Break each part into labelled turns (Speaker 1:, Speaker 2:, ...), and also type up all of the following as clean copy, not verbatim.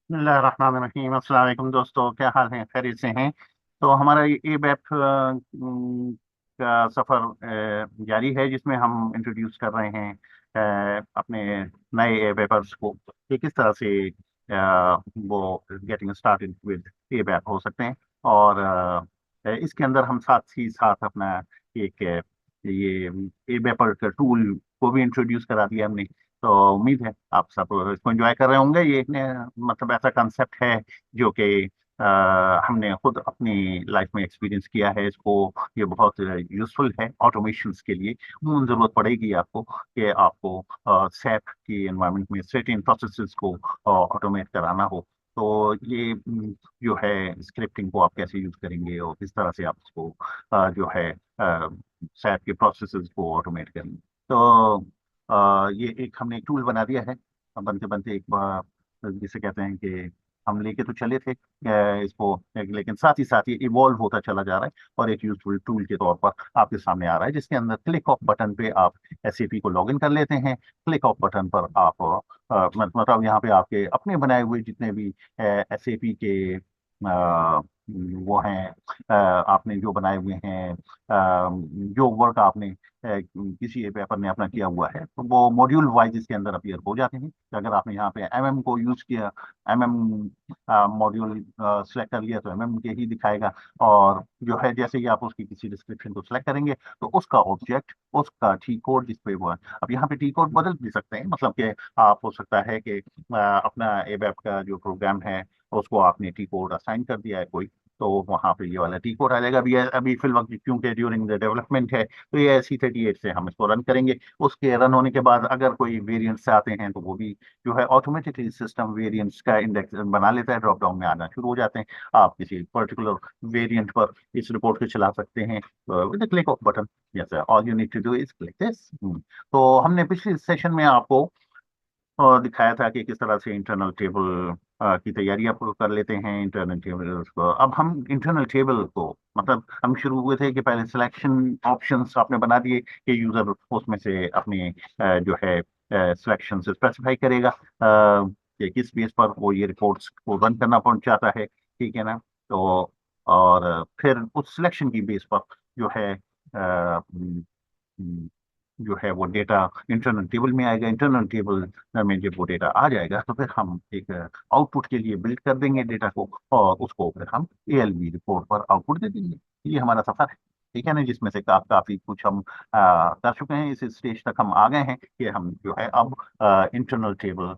Speaker 1: बिस्मिल्लाहिर्रहमानिर्रहीम। अस्सलाम वालेकुम दोस्तों, क्या हाल है? खैरियत से हैं? तो हमारा ये एबैप का सफ़र जारी है, जिसमें हम इंट्रोड्यूस कर रहे हैं अपने नए एबैपर्स को कि किस तरह से वो गेटिंग स्टार्टेड विद एबैप हो सकते हैं। और इसके अंदर हम साथ ही साथ अपना एक ये एबैपर का टूल को भी इंट्रोड्यूस करा दिया हमने। तो उम्मीद है आप सब इसको एंजॉय कर रहे होंगे। ये मतलब ऐसा कंसेप्ट है जो कि हमने खुद अपनी लाइफ में एक्सपीरियंस किया है इसको। ये बहुत यूजफुल है ऑटोमेशंस के लिए। जरूरत पड़ेगी आपको कि आपको सैप की एनवायरनमेंट में सर्टेन प्रोसेसेस को ऑटोमेट कराना हो। तो ये जो है स्क्रिप्टिंग को आप कैसे यूज करेंगे और किस तरह से आप इसको जो है सैप के प्रोसेसेस को ऑटोमेट करेंगे। तो ये एक हमने एक टूल बना दिया है। बनते बनते एक जिसे कहते हैं कि हम लेके तो चले थे इसको, लेकिन साथ ही साथ ये इवॉल्व होता चला जा रहा है और एक यूजफुल टूल के तौर पर आपके सामने आ रहा है, जिसके अंदर क्लिक ऑफ बटन पे आप एसएपी को लॉगिन कर लेते हैं। क्लिक ऑफ बटन पर आप मतलब यहाँ पे आपके अपने बनाए हुए जितने भी एसएपी के वो हैं, आपने जो बनाए हुए हैं, जो वर्क आपने किसी पेपर ने अपना किया हुआ है, तो वो मॉड्यूल वाइज इसके अंदर अपीयर हो जाते हैं। तो अगर आपने यहाँ पे एमएम को यूज किया, एमएम मॉड्यूल सेलेक्ट कर लिया, तो एमएम के ही दिखाएगा। और जो है जैसे ही आप उसकी किसी डिस्क्रिप्शन को सिलेक्ट करेंगे, तो उसका ऑब्जेक्ट, उसका टी कोड जिस पे वो है। अब यहाँ पे टी कोड बदल भी सकते हैं, मतलब कि आप हो सकता है कि अपना एबैप का जो प्रोग्राम है उसको आपने टी कोड असाइन कर दिया है कोई, तो वहां पे ये वाला टी कोड आ जाएगा। अभी अभी फिल वक्त क्योंकि ड्यूरिंग द डेवलपमेंट है, तो ये C38 से हम इसको रन करेंगे। उसके रन होने के बाद अगर कोई वेरिएंट्स आते हैं, तो वो भी जो है ऑटोमेटिकली सिस्टम वेरिएंट्स का इंडेक्स बना लेता है, ड्रॉप डाउन में आना शुरू हो जाते हैं। आप किसी पर्टिकुलर वेरिएंट पर इस रिपोर्ट को चला सकते हैं with click of button. Yes, all you need to do is click this. तो हमने पिछले सेशन में आपको और दिखाया था कि किस तरह से इंटरनल टेबल की तैयारी आप कर लेते हैं। इंटरनल टेबल को अब हम इंटरनल टेबल को मतलब हम शुरू हुए थे कि पहले सिलेक्शन ऑप्शंस आपने बना दिए कि यूजर उसमें से अपने जो है सिलेक्शन से स्पेसिफाई करेगा कि किस बेस पर वो ये रिपोर्ट्स को रन करना चाहता है। ठीक है ना? तो और फिर उस सिलेक्शन की बेस पर जो है जो है वो डेटा इंटरनल टेबल में आएगा। इंटरनल टेबल में जब वो डेटा आ जाएगा, तो फिर हम एक आउटपुट के लिए बिल्ड कर देंगे डेटा को, और उसको फिर हम ALV रिपोर्ट पर आउटपुट दे देंगे। ये हमारा सफर है। ठीक है ना? जिसमें से काफी कुछ हम कर चुके हैं। इस स्टेज तक हम आ गए हैं कि हम जो है अब इंटरनल टेबल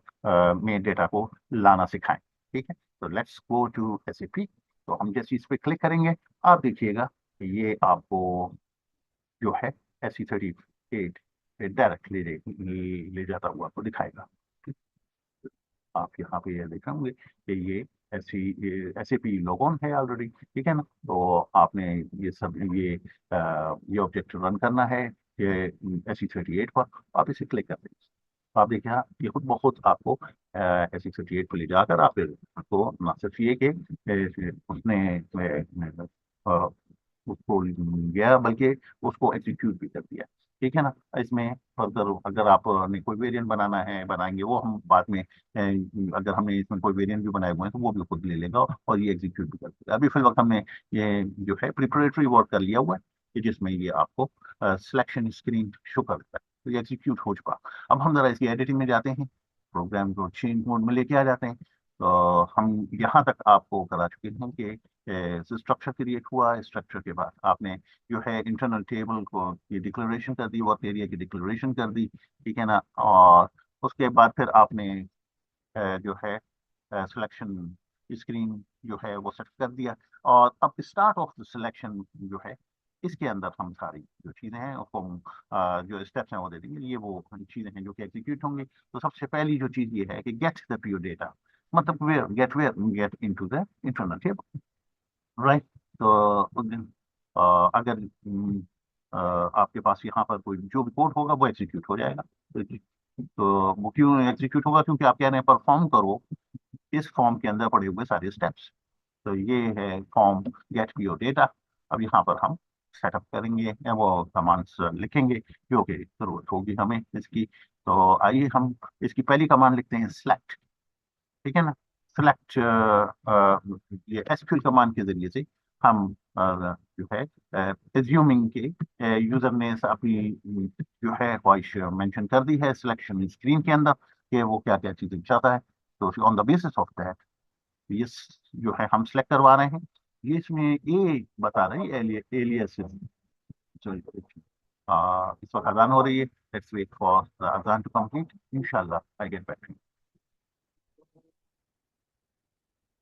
Speaker 1: में डेटा को लाना सिखाएं। ठीक है? तो लेट्स गो टू SAP। तो हम जैसे इस पे क्लिक करेंगे, आप देखिएगा कि ये आपको जो है SE38 पे डायरेक्टली ले जाता हुआ आपको दिखाएगा। आप यहाँ पे ये देख होंगे कि ये SAP लॉगऑन है ऑलरेडी। ठीक है ना? तो आपने ये सब ये ऑब्जेक्ट रन करना है ये SE38 पर। आप इसे क्लिक कर देंगे, तो आप देखिए ये खुद बहुत आपको SE38 पर ले जाकर आप तो ना सिर्फ ये कि उसने अ, उसको गया, बल्कि उसको एग्जीक्यूट भी कर दिया। ठीक है ना? इसमें फर्दर अगर आपने कोई वेरिएंट बनाना है, बनाएंगे वो हम बाद में। अगर हमने इसमें कोई वेरिएंट भी बनाए हुए हैं, तो वो भी खुद ले लेगा और ये एग्जीक्यूट भी कर देगा। अभी फिल वक्त हमने ये जो है प्रिपरेटरी वर्क कर लिया हुआ है कि जिसमें ये आपको सिलेक्शन स्क्रीन शो कर देता है, तो ये एग्जीक्यूट हो चुका। अब हम जरा इसकी एडिटिंग में जाते हैं, प्रोग्राम को चेंज मोड में लेके आ जाते हैं। तो हम यहाँ तक आपको करा चुके हैं कि स्ट्रक्चर क्रिएट हुआ। स्ट्रक्चर के बाद आपने जो है इंटरनल टेबल को ये डिक्लेरेशन कर दी, वर्क एरिया की डिक्लेरेशन कर दी। ठीक है ना? और उसके बाद फिर आपने जो है सिलेक्शन स्क्रीन जो है वो सेट कर दिया। और अब स्टार्ट ऑफ द सिलेक्शन जो है, इसके अंदर हम सारी जो चीज़ें हैं उसको जो स्टेप्स हैं वो दे देंगे। ये वो चीज़ें हैं जो कि एग्जीक्यूट होंगी। तो सबसे पहली जो चीज़ ये है कि गेट द प्योर डेटा, मतलब where get into the internal table, right? तो अगर आपके पास यहाँ पर कोई जो भी कोड होगा वो एग्जीक्यूट हो जाएगा। तो वो क्यों एग्जीक्यूट होगा? क्योंकि आप कह रहे हैं परफॉर्म करो इस फॉर्म के अंदर पड़े हुए सारे स्टेप्स। तो ये है फॉर्म गेट योर डेटा। अब यहाँ पर हम सेटअप करेंगे या वो कमांड्स लिखेंगे जो कि जरूरत होगी हमें इसकी। तो आइए हम इसकी पहली कमांड लिखते हैं, सिलेक्ट। ठीक है ना? सेलेक्ट ये एसक्यूएल कमांड के जरिए से हम जो है एज्यूमिंग के यूजर ने अपनी जो है ख्वाहिश मेंशन कर दी है सिलेक्शन स्क्रीन के अंदर कि वो क्या क्या चीजें चाहता है, तो on the basis of that ये जो है हम सिलेक्ट करवा रहे हैं। ये इसमें ए बता रही है एलियस। इस वक्त अजान हो रही है, लेट्स वेट फॉर द अजान टू कंप्लीट, इंशाल्लाह I get back.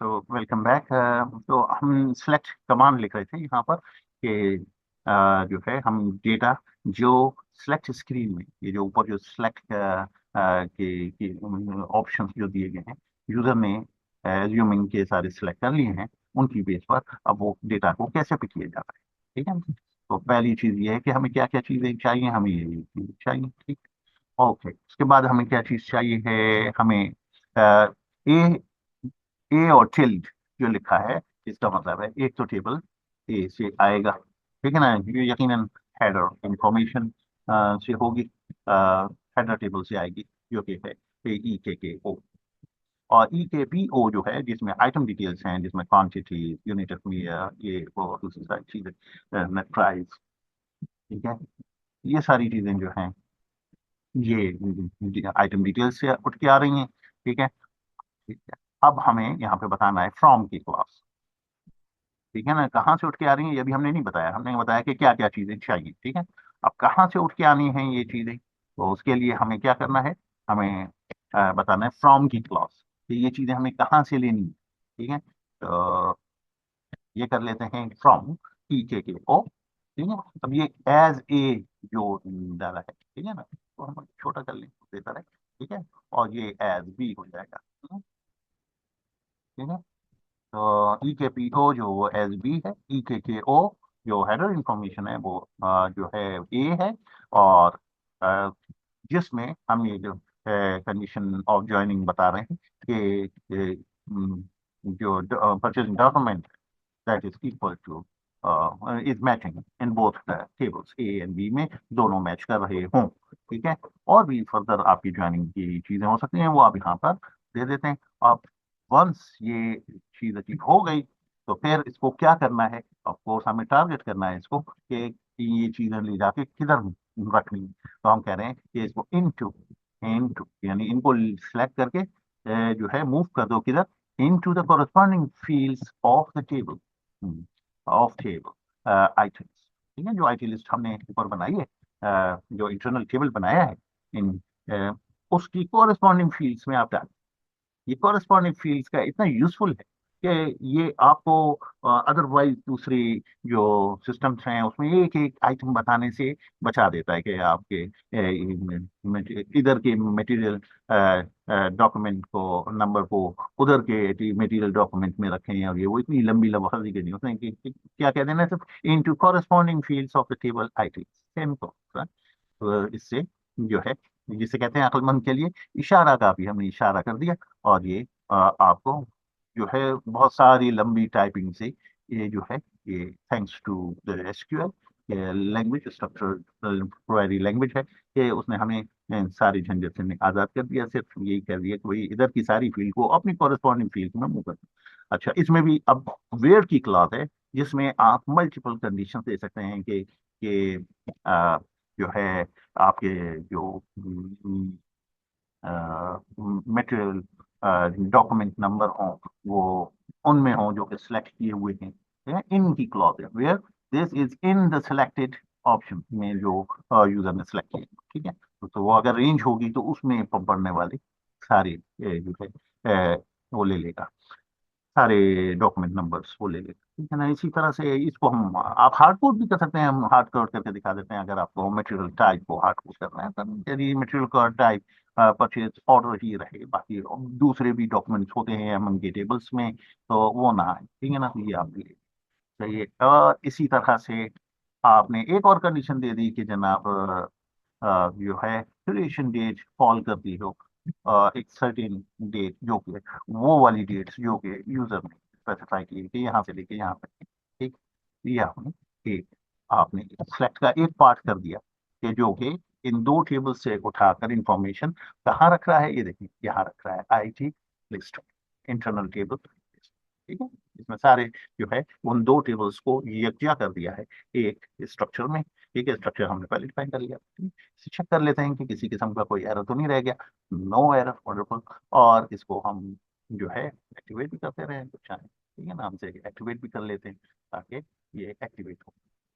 Speaker 1: So welcome back. तो हम सेलेक्ट कमांड लिख रहे थे यहाँ पर कि जो है हम डेटा जो सेलेक्ट स्क्रीन में ये जो ऊपर जो सेलेक्ट के ऑप्शंस जो दिए गए हैं यूजर ने एज्यूमिंग के सारे सिलेक्ट कर लिए हैं, उनकी बेस पर अब वो डेटा को कैसे पिक किया जाता है। ठीक है, तो पहली चीज ये है कि हमें क्या क्या चीजें चाहिए, हमें ये चीज़ चाहिए। ठीक, ओके, उसके बाद हमें क्या चीज चाहिए है, हमें ए ए और टिल्ड जो लिखा है इसका मतलब है एक तो टेबल ए से आएगा, ठीक है ना, ये यकीनन हेडर इंफॉर्मेशन से होगी, हेडर टेबल से आएगी जो कि है ई के ओ, और ई के पी ओ जो है जिसमें आइटम डिटेल्स हैं, जिसमें क्वांटिटी, यूनिट ऑफ ये वो दूसरी सारी चीजें, नेट प्राइस, ठीक है, ये सारी चीजें जो हैं ये आइटम डिटेल्स से उठ के आ रही हैं। ठीक है, ठीक है, अब हमें यहाँ पे बताना है फ्रॉम की क्लास। ठीक है ना, कहाँ से उठ के आ रही है ये भी हमने नहीं बताया, हमने बताया कि क्या क्या चीजें चाहिए। ठीक है, अब कहाँ से उठ के आनी है ये चीजें, तो उसके लिए हमें क्या करना है, हमें बताना है फ्रॉम की क्लॉज कि ये चीजें हमें कहाँ से लेनी है। ठीक है, तो ये कर लेते हैं फ्रॉम ई के ओ। ठीक है, अब ये एज ए जो डाला है, ठीक है ना, तो हम छोटा कर लें बेहतर है। ठीक है, और ये एज बी हो जाएगा। ठीक है, तो ई के पी ओ जो एस बी है, ई के ओ जो हेडर इंफॉर्मेशन है वो जो है ए है, और अ, जिसमें हम ये जो कंडीशन ऑफ ज्वाइनिंग बता रहे हैं कि जो purchasing document that is equal to is matching in both the tables A and B में, दोनों मैच कर रहे हों। ठीक है, और भी फर्दर आपकी ज्वाइनिंग की चीजें हो सकती हैं, वो आप यहाँ पर दे देते हैं। आप वंस ये चीज अचीव हो गई तो फिर इसको क्या करना है, ऑफ कोर्स हमें टारगेट करना है इसको कि ये चीजें ले जाके किधर रखनी है। तो हम कह रहे हैं कि इसको इनटू इनटू यानी इनको सिलेक्ट करके जो है मूव कर दो किधर, into the corresponding fields of the table, of table items. ठीक है, जो आईटी लिस्ट हमने ऊपर बनाई है, जो इंटरनल टेबल बनाया है इन उसकी कॉरेस्पॉन्डिंग फील्ड्स में आप डालें। ये कॉरेस्पॉन्डिंग फील्ड्स का इतना यूजफुल है कि ये आपको अदरवाइज दूसरे जो सिस्टम्स हैं उसमें एक एक आइटम बताने से बचा देता है कि आपके इधर के मटेरियल डॉक्यूमेंट को नंबर को उधर के मटेरियल डॉक्यूमेंट में रखें, और ये वो इतनी लंबी लफाजी करनी उसने क्या कह देना है, सिर्फ into corresponding fields of the table item, simple. तो इससे जो है जिसे कहते हैं अक्लमंद के लिए इशारा का भी हमने इशारा कर दिया, और ये आपको जो है बहुत सारी लंबी टाइपिंग से ये जो है ये thanks to the SQL language structure query language है कि उसने हमें सारी झंझट से आज़ाद कर दिया, सिर्फ यही कर दिया कि भाई इधर की सारी फील्ड को अपनी कॉरेस्पॉन्डिंग फील्ड में मूव कर दो। अच्छा, इसमें भी अब वेयर की क्लॉज है जिसमें आप मल्टीपल कंडीशन दे सकते हैं कि जो है आपके जो मटेरियल डॉक्यूमेंट नंबर हो वो उनमें हो जो कि सिलेक्ट किए हुए हैं, ठीक है, इनकी क्लॉज है where this is in the selected option में जो यूजर ने सिलेक्ट किए। ठीक है, तो वो अगर रेंज होगी तो उसमें पढ़ने वाले सारे जो है वो ले लेगा, सारे डॉक्यूमेंट नंबर्स वो ले लेते हैं। ठीक है ना, इसी तरह से इसको हम आप हार्ड कोड भी कर सकते हैं, हम हार्ड कोड करके दिखा देते हैं अगर आपको मटेरियल टाइप को हार्ड कोड करना है, तो यदि मटेरियल का टाइप परचेज ऑर्डर ही रहे, बाकी दूसरे भी डॉक्यूमेंट्स होते हैं अमंग के टेबल्स में तो वो ना आए। ठीक है ना, तो ये आप ले चाहिए। और इसी तरह से आपने एक और कंडीशन दे दी कि जनाब जो है क्रिएशन डेट फॉल कर दी हो, एक सर्टेन डेट जो कि वो वाली डेट्स जो कि यूजर ने स्पेसिफाई की कि यहाँ से लेके यहाँ तक। ठीक, ये आपने एक आपने सेलेक्ट का एक पार्ट कर दिया कि जो कि इन दो टेबल से उठाकर इंफॉर्मेशन कहाँ रख रहा है, ये देखिए यहाँ रख रहा है IT लिस्ट, इंटरनल टेबल। ठीक है, इसमें सारे जो है उन दो टेबल्स को यकजा कर दिया है एक स्ट्रक्चर में। ठीक है, स्ट्रक्चर हमने पहले डिफाइन कर लिया। इसे चेक कर लेते हैं कि किसी किस्म का कोई एरर तो नहीं रह गया। No error, wonderful. और इसको हम जो है एक्टिवेट भी करते रहे तो चाहे, ठीक है ना, हमसे एक्टिवेट भी कर लेते हैं ताकि ये एक्टिवेट हो,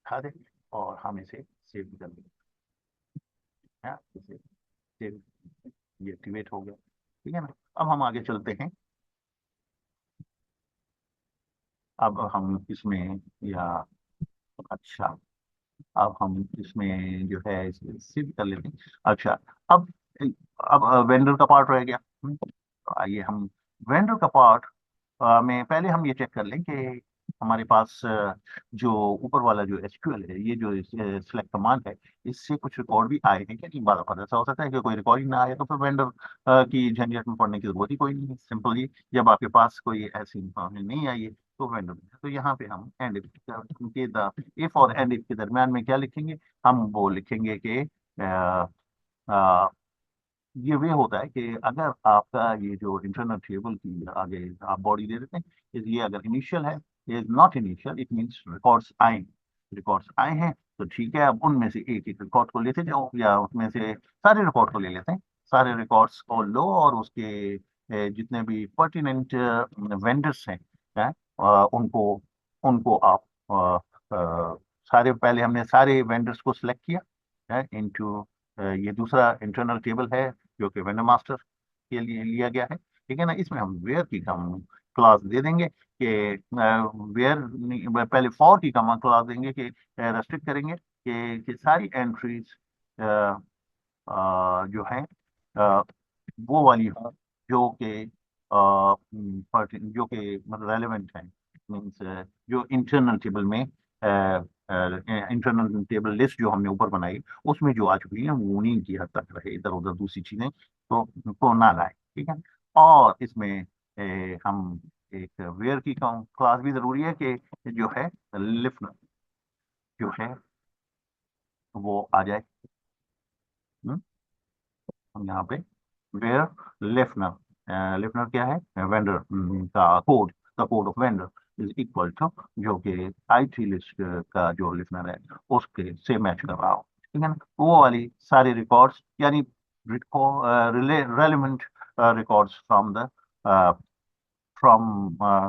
Speaker 1: उठा दे और हम इसे सेव भी कर लेंगे। हाँ, इसे सेव, ये एक्टिवेट हो गया। ठीक है ना, अब हम आगे चलते हैं। अब हम इसमें या अच्छा, अब हम इसमें जो है इसे सेव कर लेते हैं। अच्छा, अब अब वेंडर का पार्ट रह गया। तो आइए हम वेंडर का पार्ट में पहले हम ये चेक कर लें कि हमारे पास जो ऊपर वाला जो SQL है, ये जो सिलेक्ट कमांड है, इससे कुछ रिकॉर्ड भी आए हैं क्या नहीं। बार बार ऐसा हो सकता है कि कोई रिकॉर्ड ही ना आए, तो फिर वेंडर की झंझट में पड़ने की जरूरत ही कोई नहीं है। सिंपली जब आपके पास कोई ऐसी इंफॉर्मेशन नहीं आई है तो वेंडर, तो यहाँ पे हम एंड इफ के द इफ और एंड इफ के दरमियान में क्या लिखेंगे, हम वो लिखेंगे कि ये वे होता है कि अगर आपका ये जो इंटरनल टेबल की आगे आप बॉडी दे देते हैं, ये अगर इनिशियल है, is not initial, it means records आए हैं तो ठीक है, अब उनमें से एक एक रिकॉर्ड को लेते जाओ या उसमें से सारे रिकॉर्ड को ले लेते हैं। सारे रिकॉर्ड्स को लो और उसके जितने भी पर्टिनेंट वेंडर्स हैं, उनको उनको आप सारे, पहले हमने सारे वेंडर्स को सिलेक्ट किया है इनटू, ये दूसरा इंटरनल टेबल है जो कि वेंडर मास्टर के लिए लिया गया है। ठीक है ना, इसमें हम वेयर की हम क्लास दे देंगे कि वेयर, पहले फॉर की हम क्लास देंगे कि रेस्ट्रिक्ट करेंगे कि सारी एंट्रीज जो है वो वाली हो जो कि जो कि मतलब रेलेवेंट है, मीन्स जो इंटरनल टेबल में इंटरनल टेबल लिस्ट जो हमने ऊपर बनाई उसमें जो आ चुकी है वो उन्हीं की हद तक रहे, इधर उधर दूसरी चीजें तो ना लाए। ठीक है, और इसमें हम एक वेयर की क्लास भी जरूरी है कि जो है लिफ्ट जो है वो आ जाए। हम्म, हम यहाँ पे वेयर लिफनर, लिफनर क्या है, वेंडर का code, the code of vendor is equal to जो कि IT लिस्ट का जो लिफनर है उसके से मैच कर रहा हो। ठीक है ना, वो वाली सारी रिकॉर्ड्स यानी relevant records from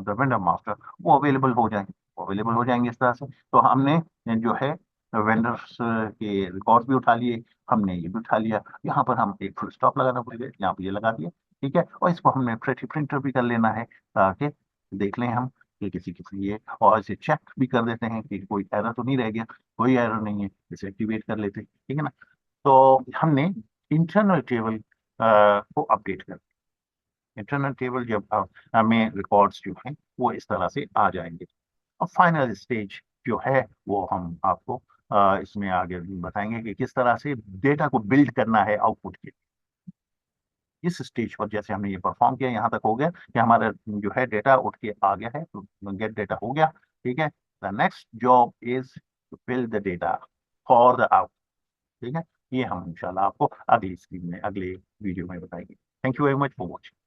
Speaker 1: the vendor master वो अवेलेबल हो जाएंगे, वो अवेलेबल हो जाएंगे इस तरह से। तो हमने जो है वेंडर्स के रिकॉर्ड्स भी उठा लिए, हमने ये भी उठा लिया। यहाँ पर हम एक फुल स्टॉप लगाना भूल गए, यहाँ पे ये लगा दिया। ठीक है, और इसको हमने प्रिंटर भी कर लेना है ताकि देख लें हम कि किसी किसी ये, और इसे चेक भी कर देते हैं कि कोई एरर तो नहीं रह गया। कोई एरर नहीं है, इसे एक्टिवेट कर लेते हैं। ठीक है ना, तो हमने इंटरनल टेबल को अपडेट कर, इंटरनल टेबल जब हमें रिकॉर्ड्स जो हैं वो इस तरह से आ जाएंगे। और फाइनल स्टेज जो है वो हम आपको इसमें आगे बताएंगे कि किस तरह से डेटा को बिल्ड करना है आउटपुट के। इस स्टेज पर जैसे हमने ये परफॉर्म किया, यहाँ तक हो गया कि हमारा जो है डेटा उठ के आ गया है, तो गेट डेटा हो गया। ठीक है, the next job is to build the data for the out. ठीक है, ये हम इंशाल्लाह आपको अगली स्क्रीन में, अगले वीडियो में बताएंगे। Thank you very much for watching.